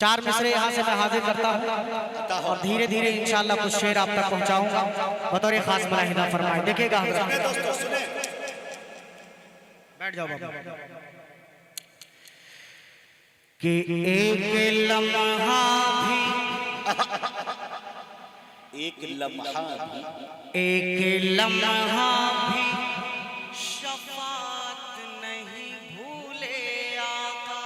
चार मिसरे यहाँ से मैं हाजिर करता हूँ और धीरे धीरे इंशाअल्लाह कुछ शेर आप तक पहुँचाऊंगा बतौर खास मुलाहिदा फरमाए। देखिएगा बैठ जाओ बाबा। कि एक लम्हा भी शफात नहीं भूले आका।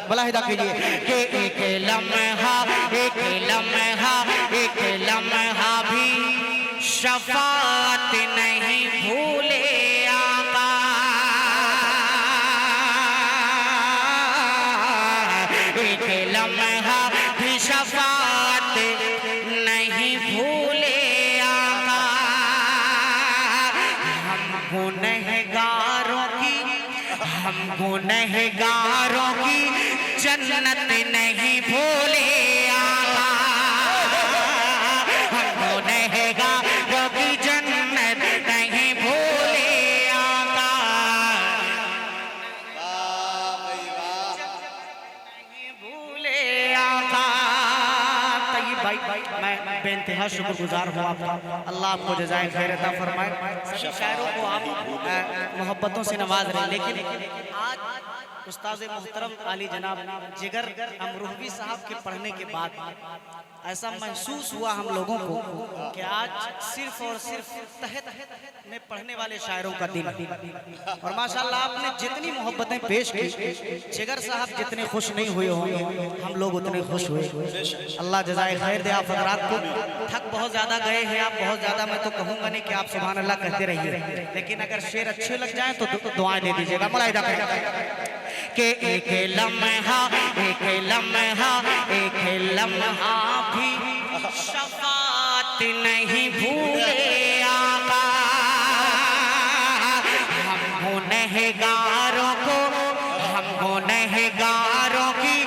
मुलाहिदा कीजिए कि एक लम्हा भी शफात नहीं भूले आका। एक लम्हा भी शफात नहीं भूले आका। हम गुनहगारों की जन्नत नहीं भूले आका। हम गुनहगारों की जन्नत नहीं भूले आका। नहीं भूले आका। तैयब भाई मैं बेइंतहा शुक्रगुजार हूँ आपका। अल्लाह आपको जज़ाए खैर अता फरमाए। सभी शायरों को आप मोहब्बतों से नवाज रहे। लेकिन आज उस्ताद मोहतरम आली जनाब जिगर अमरूहवी साहब के पढ़ने के बाद ऐसा महसूस हुआ हम लोगों को कि आज सिर्फ और सिर्फ तहत में पढ़ने वाले शायरों का दिन। और माशाल्लाह आपने जितनी मोहब्बतें पेश की, जिगर साहब जितने खुश नहीं हुए होंगे, हम लोग उतने खुश हुए। अल्लाह जज़ाए खैर दे आप हज़रात को। थक बहुत ज़्यादा गए हैं आप, बहुत ज़्यादा। मैं तो कहूँगा नहीं कि आप सुभान अल्लाह कहते रहिए, लेकिन अगर शेर अच्छे लग जाए तो दुआएं दे दीजिएगा। मुलाहिदा कि एक लम्हा भी शफात नहीं भूले आका। हम गुनहगारों की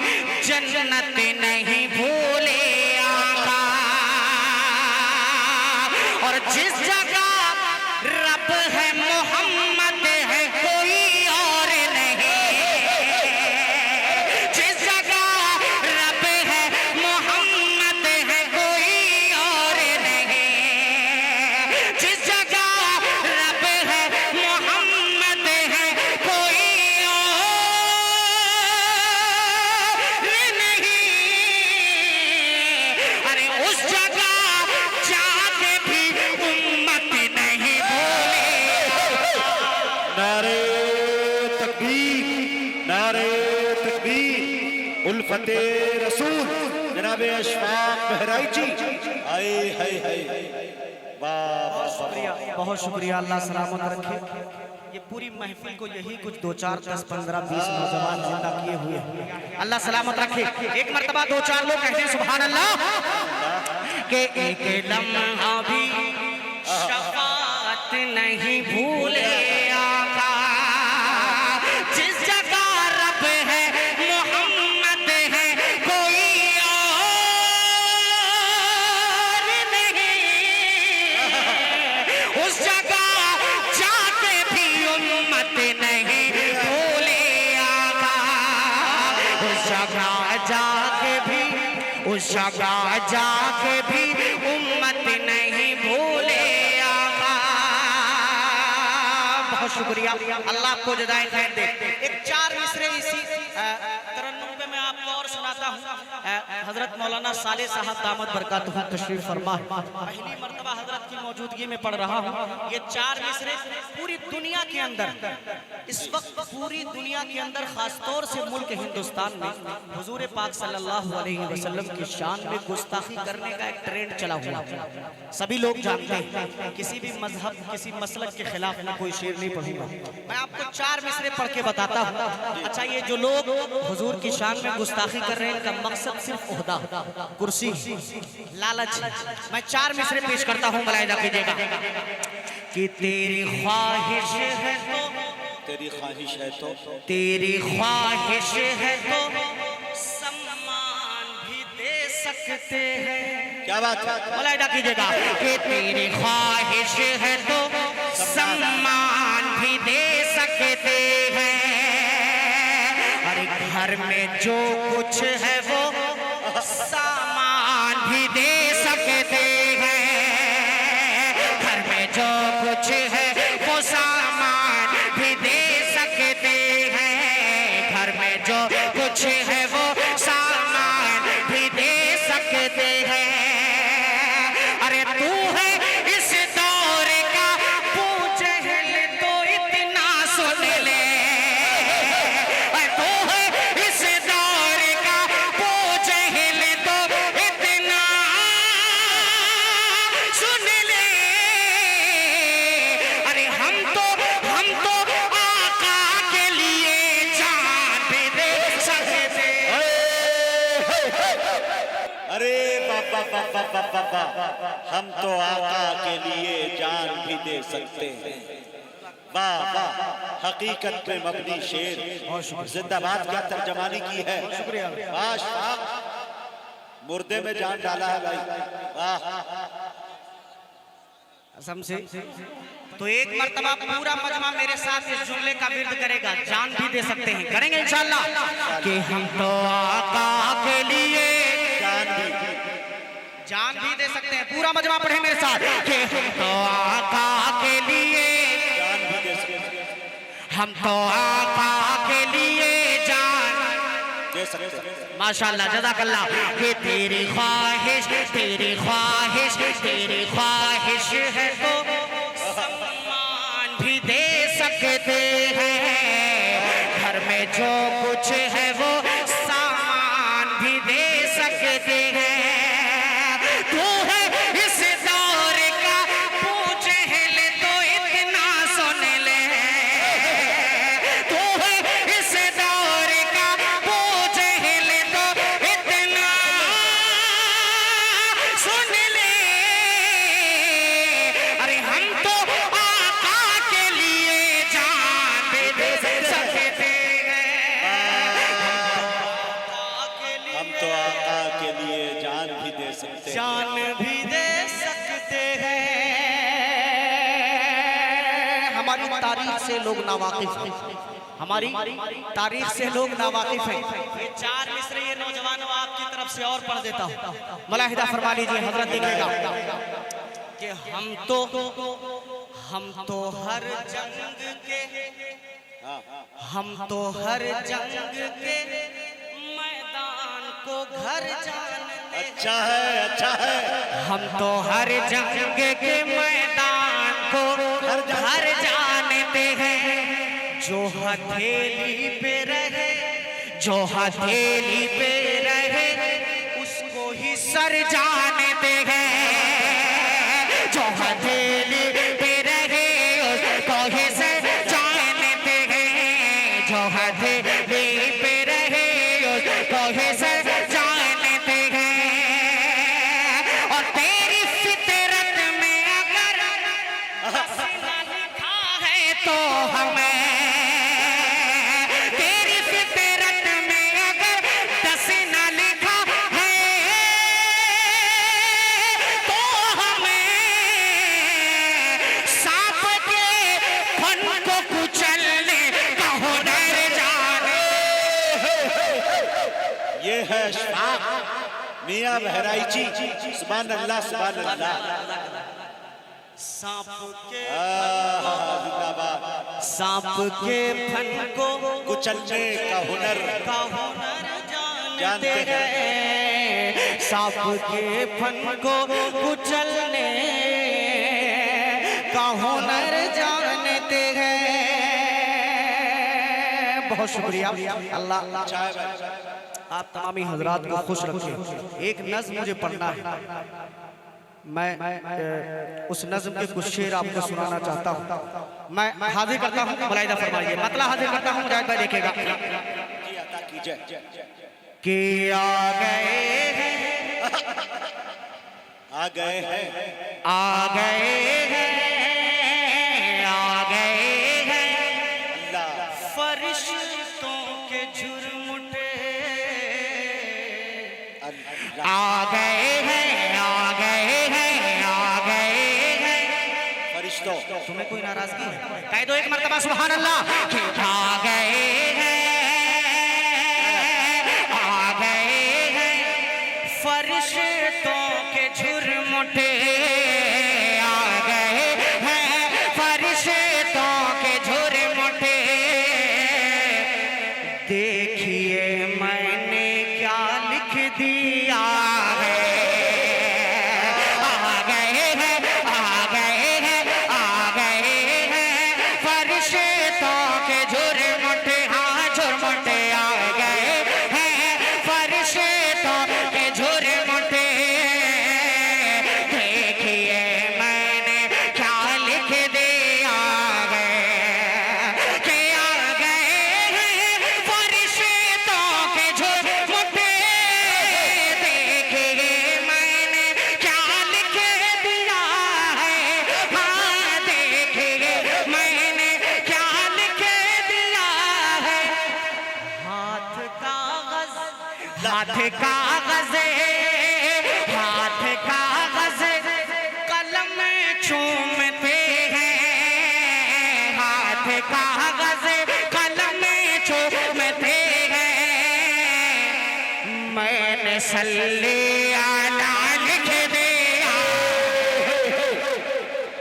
जन्नत नहीं भूले आका। और जिस जगह रब है मोहम्मद है कोई और नहीं। जिस जगह रब है मोहम्मद है कोई और नहीं। जिस जगह रब है मोहम्मद है कोई और नहीं। अरे उस जगह जाके भी उम्मत नहीं भूले। नारे तकबीर, नारे तकबीर, उल्फते रसूल जनाब अशफाक बहराइची। हाय हाय हाय, बहुत शुक्रिया। अल्लाह सलामत रखे। ये पूरी महफिल को यही कुछ 2 4 10 15 20 नौजवान जिंदा किए हुए हैं। अल्लाह सलामत रखे। एक मर्तबा 2 4 लोग कहते हैं सुभान अल्लाह। कि एक लम्हा भी शफात नहीं भूले आका। जिस जगह रब है मोहम्मद है कोई और नहीं। उस जगह जाके भी उम्मत नहीं भूले आका। उस जगह जाके भी उम्मत नहीं भूले आका। बहुत शुक्रिया। अल्लाह आपको जज़ाए खैर दे। एक 4 मिसरे इसी तरन्नुम पे मैं आपको और सुनाता हूँ। हजरत मौलाना साले साहब दामद बरकातुहू तशरीफ फरमा। पहली मर्तबा हजरत की मौजूदगी में पढ़ रहा हूँ। ये 4 मिसरे पूरी दुनिया के अंदर, इस वक्त पूरी दुनिया के अंदर खासतौर से मुल्क हिंदुस्तान में हुजूर पाक सल्लल्लाहु अलैहि वसल्लम की शान में गुस्ताखी करने का एक ट्रेंड चला हुआ। सभी लोग जानते हैं। किसी भी मजहब किसी मसलक के खिलाफ मैं कोई शेर नहीं पढ़ूंगा। मैं आपको 4 मिसरे पढ़ के बताता हूँ। अच्छा, ये जो लोग हुजूर की शान में गुस्ताखी कर रहे हैं, इनका मकसद सिर्फ ओहदा, कुर्सी, लालच। मैं 4 मिसरे पेश करता हूँ। मुलाहिदा कीजिएगा कि तेरी ख्वाहिश है तो, तेरी ख्वाहिश है तो, तेरी ख्वाहिश है तो सम्मान भी दे सकते हैं। क्या बात है। मुलाहिदा कीजिएगा कि तेरी ख्वाहिश है तो सम्मान भी दे सकते हैं। घर में जो कुछ है वो सामान भी दे सकते हैं। घर में जो कुछ है वो सामान भी दे सकते हैं। घर में जो कुछ है वो सामान भी दे सकते हैं। अरे तू है इस दौर का पूछ है तो इतना सुन ले। तू है इस दौर का पूछ है तो इतना सुन ले। अरे हम तो आका के लिए जान भी दे सकते। अरे बाबा बाबा बाबा बाबा, हम तो आका के लिए जान भी दे सकते हैं। वाह वाह, हकीकत पे मबनी शेर। जिंदाबाद क्या तर्जमानी की है। वाह, मुर्दे में जान डाला है भाई। वाह, कसम से। तो एक मर्तबा पूरा मजमा मेरे साथ इस जुमले का विर्द करेगा, जान भी दे सकते हैं। करेंगे इंशाअल्लाह कि हम तो आका के लिए जान भी दे सकते हैं। पूरा मजमा पढ़े मेरे साथ कि हम तो आका के लिए जान भी दे सकते हैं। हम तो आका के लिए जान दे सकते हैं। माशाअल्लाह, जज़ाकल्लाह। कि तेरी ख्वाहिश है तो सम्मान भी दे सकते हैं। घर में जो कुछ है वो सामान भी दे सकते हैं। तू है इस दौर का पूछ है तो इतना सुन ले। तू है इस दौर का पूछ है तो इतना सुन ले। अरे हम तो आका के लिए जान भी दे सकते हैं। हम तो आका के लिए जान भी दे सकते हैं। जान भी दे सकते हैं। हमारी तारीख से लोग नावाकिफ हैं। हमारी तारीख से लोग नावाकिफ हैं। ये चार मिसरे ये नौजवानों आपकी तरफ से और पढ़ देता हूँ। मुलाहिदा फरमा लीजिए हजरत, देखिएगा कि हम तो हर जंग के मैदान को घर जानते। अच्छा है, अच्छा है। हम तो हर जंग के मैदान को घर जानते हैं। जो हथेली पे रहे उसको ही सर जानते हैं। जो हथेली पे रहे उसको ही सर जानते हैं। जो हथेली पे रहे उसको ही सर जानते हैं। और तेरी फितरत में अगर हसीना लिखा है तो हमें, तेरी फितरत में अगर हसीना लिखा है तो हमें सांप के फन को कुचलने का हुनर जाने। ये है अशफाक मियां बहराइची। सुभान अल्लाह, सुभान अल्लाह। सांप के फन को कुचलने का हुनर जानते हैं। सांप के फन को कुचलने का हुनर जानते हैं। बहुत शुक्रिया अल्लाह। आप तमामी हजरात को खुश रखें। एक नज़्म मुझे पढ़ना है। मैं उस नज़्म के कुछ शेर आपको सुनाना चाहता हूँ। मैं हाजिर करता हूँ, मुलाहिदा फरमाइए। मतलब हाजिर करता हूँ, मुजाहिद भाई देखेगा कि आ गए हैं, आ गए हैं, आ गए हैं, आ गए हैं अल्लाह। फरिश्तों के झुरमुटे। आ गए हैं, आ गए हैं, आ गए हैं फरिश्तों। तुम्हें कोई नाराजगी है? कह दो एक मर्तबा सुभान अल्लाह। कि आ गए हैं, फरिश्तों के झुरमुटे आ गए हैं, फरिश्तों के झुरमुटे। देखिए मैंने क्या लिख दिया है, आ गए हैं, आ गए हैं, आ गए हैं फरिश्तों के झुरमुटे। हाँ झुरमुटे आ गए हैं फरिश्तों के झुरमुटे। देखिए मैंने क्या लिख दिया है कि आ गए हैं फरिश्तों के झुरमुटे। देखिए मैंने क्या लिख दिया है, हाँ देखिए मैंने क्या लिख दिया है। हाथ कागज, हाथ कागज, हाथ कागज कलम चूमते हैं, हाथ कागज कलम चूमते हैं। मैंने सल्ले आला लिख दिया।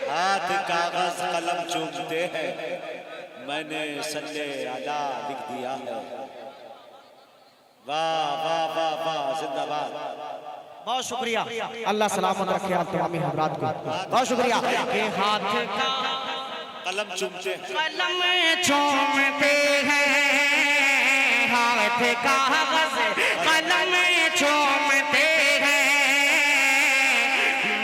हाथ कागज कलम चूमते हैं, मैंने सल्ले अला लिख दिया है। वाह वाह वाह वाह, जिंदाबाद। बहुत शुक्रिया, अल्लाह सलामत रखे आप तमामी हजरात को। बहुत शुक्रिया। ये हाथ का कलम चूमते हैं, कलम चूमते हैं, हाथ कागज कलम चूमते हैं।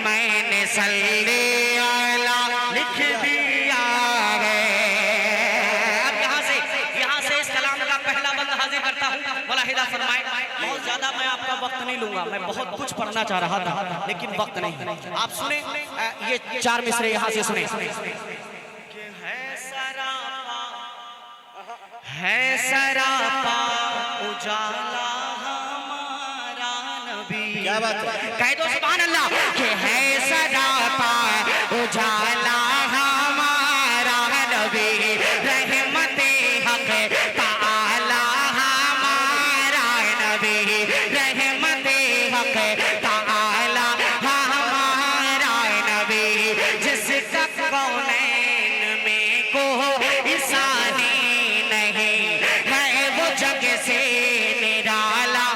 मैंने सल्ले आला लिख दिया है। अब यहाँ से इस कलाम का पहला बंद हाजिर करता हूँ। मुलाहिदा फरमाए, बहुत ज्यादा मैं आपका वक्त नहीं लूंगा, मैं बहुत कुछ पढ़ना चाह रहा था लेकिन वक्त नहीं। आप सुने ये चार मिसरे यहाँ से सुने। है सरापा उजाला हमारा नबी। क्या बात है, कह दो सुभान अल्लाह। कि है सरापा उजाला हमारा नबी, रहमते हक ताला हमारा नबी, रहमते हक ताला हमारा नबी। जिसका कौनैन में को इंसानी से निराला,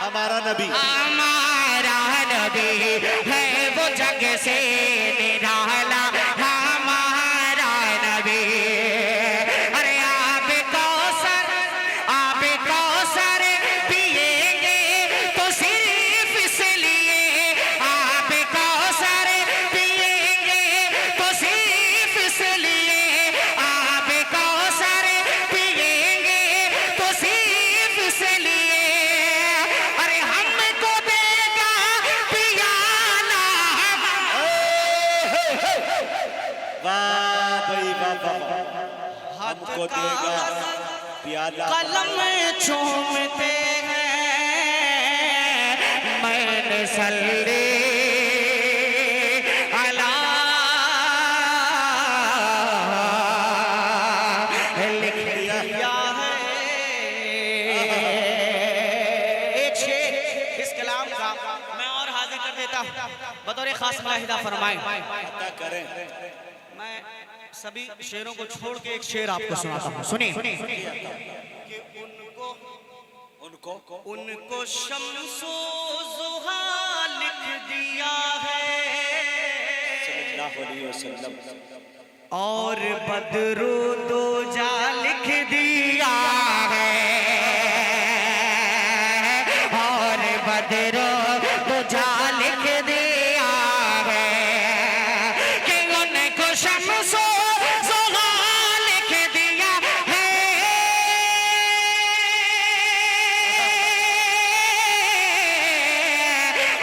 हमारा नबी, हमारा नबी है वो जग से निराला, हमारा नबी। अरे आप कौसर पिएंगे तो सिर्फ इसलिए, आप कौसर पिएंगे तो सिर्फ इसलिए, आप कौसर पिएंगे तो सिर्फ इसलिए। अरे हमको देगा पियाला। वाह भाई वाह वाह, हमको देगा प्याला। कलम चूमते हैं, मैंने सल्ले अला लिख दिया है। एक शेर इस कलाम का मैं और हाजिर कर देता हूँ बतौर खास मुलाहिदा फरमाएं। पता करें, मैं सभी शेरों को छोड़ के एक शेर आपको सुनाता हूँ, सुनिए। कि उनको शम्सो ज़ुहा लिख दिया है, सल्लल्लाहु अलैहि वसल्लम, और बदरू दूजा लिख दिया है, और बदरू दूजा लिख दिया है। कि उनको शम्सो ज़ुहा लिख दिया है,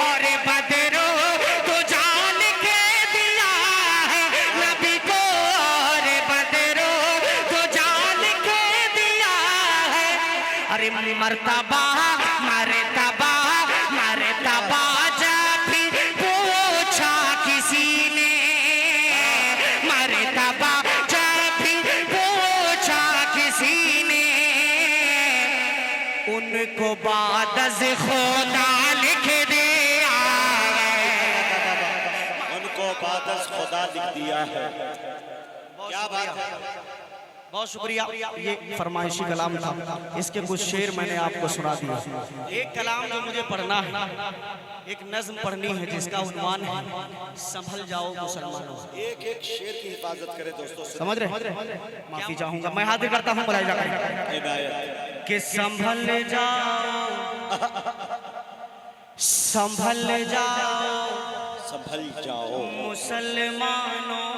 और बदरू दूजा लिख दिया है नबी को, और बदरू दूजा लिख दिया है। अरे मर्तबा मर्तबा मर्तबा जब भी पूछा किसी ने, मर्तबा जब भी पूछा किसी ने, उनको बाद खुदा लिख दिया को बादस खुदा लिख दिया है। क्या बात है, बहुत शुक्रिया। ये फरमाइशी कलाम था, इसके कुछ शेर मैंने आपको सुना दिया। एक कलाम जो मुझे पढ़ना है, एक नज्म पढ़नी है जिसका उन्वान है संभल जाओ मुसलमानों। एक एक शेर की हिफाजत करें दोस्तों, समझ रहे? माफी चाहूंगा, मैं हाजिर करता हूँ मुलाहिजा करें कि संभल जाओ, संभल जाओ, संभल जाओ मुसलमानों।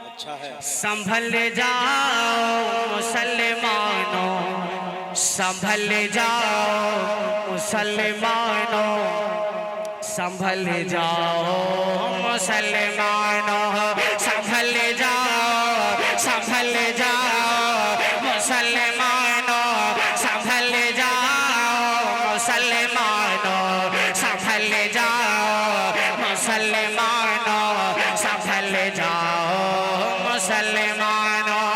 अच्छा है, संभल जाओ मुसलमानों, संभल जाओ मुसलमानों, संभल जाओ मुसलमानों, संभल जाओ, संभल जाओ मुसलमानों, संभल जाओ मुसलमानों, संभल जाओ मुसलमानों, संभल जाओ मुसलमानों।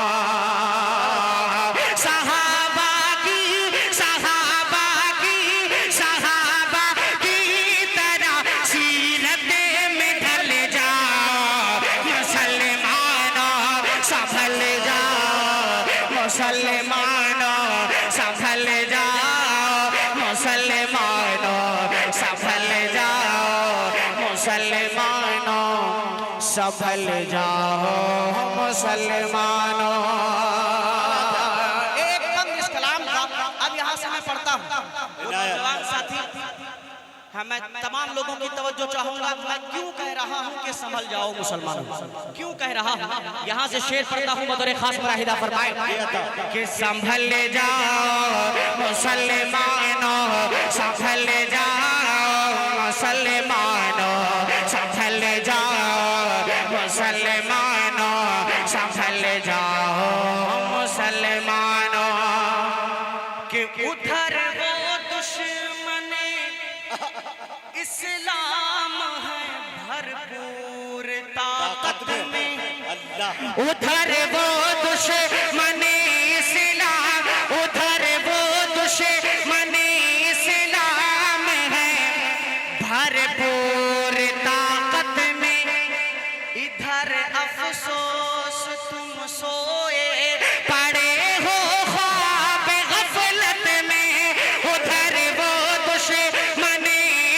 सहाबा की, सहाबा की, सहाबा की तरह सीरत में ढल जाओ मुसलमानों, संभल जाओ मुसलमानों, संभल जाओ मुसलमानों, संभल जाओ मुसलमानों, संभल जाओ मुसलमानों। एक बंद इस कलाम का अब यहाँ से मैं पढ़ता हूँ। जवान साथी, मैं तमाम लोगों की तवज्जो चाहूंगा। मैं क्यों कह रहा हूँ कि संभल जाओ मुसलमानों, क्यों कह रहा हूँ? यहाँ से शेर पढ़ता हूँ, बतौर खास मुलाहिदा फरमाए कि संभल जाओ मुसलमानों, संभल जाओ मुसलमानों, संभल जाओ मुसलमानों, संभल जाओ मुसलमानों। कि उधर वो दुश्मन इस्लाम है भरपूर ताकत में, अल्लाह उधर वो दुश्मन इस्लाम, उधर वो दुश्मन इस्लाम है भरपूर ताकत में। इधर अफसोस तुम सोए पड़े हो ख्वाब गफलत में, उधर वो दुश्मन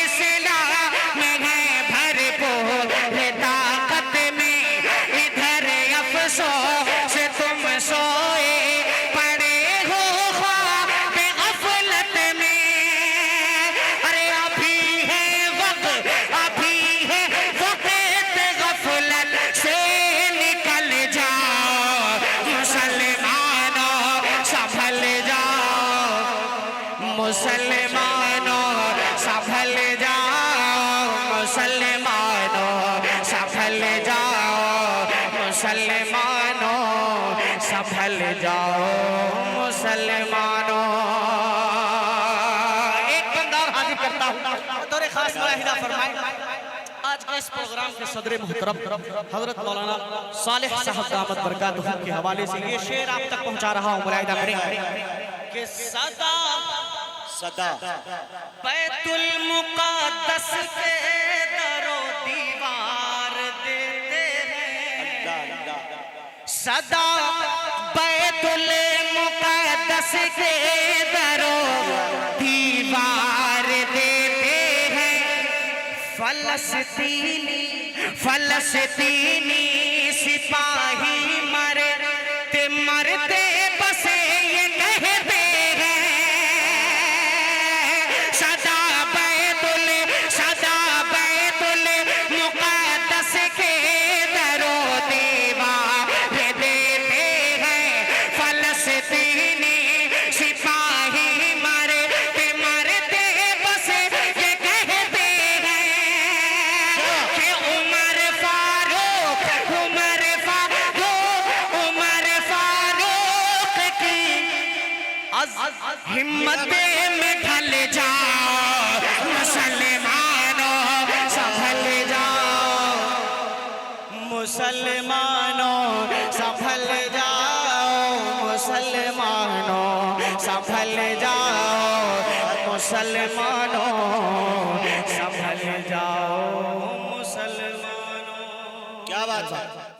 इस्लाम है भरपूर ताकत में। इधर अफसोस तुम सोए पड़े हो ख्वाब गफलत में। अरे अभी है वक्त, अभी है वक्त गफलत से निकल जाओ मुसलमानों, संभल जाओ मुसलमानों, संभल जाओ मुसलमानों, संभल जाओ मुसलमानों, संभल जाओ मुसलमानों। एक बंदा और हाजिर करता हूँ, बतौर खास मुलाहिदा फरमाए। आज के इस प्रोग्राम के सदर मुहतरम हजरत मौलाना सालेह साहब दामद बरकातहू के हवाले से ये शेर आप तक पहुंचा रहा हूँ, मुलाहिदा करें कि सदा सदा बैतुल मुक़द्दस के दरो दीवार देते हैं, अल्लाह सदा बैतुल मुक़द्दस के दरो दीवार देते हैं। फलस्तीनी, फलस्तीनी सिपाही मरते मरते बसे ये कहते हैं, सदा बैतुल, सदा बैतुल मुक़द्दस के दरो दीवार देते हैं। फलस्तीनी सिपाही मरते मरते बसे ये कहते हैं कि उमर फारूक, उमर फारूक, उमर फारूक की हिम्मत में ढल जाओ मुसलमानों, संभल जाओ मुसलमानों, संभल जाओ मुसलमानों, संभल जाओ मुसलमानों, संभल जाओ मुसलमानों। क्या बात है।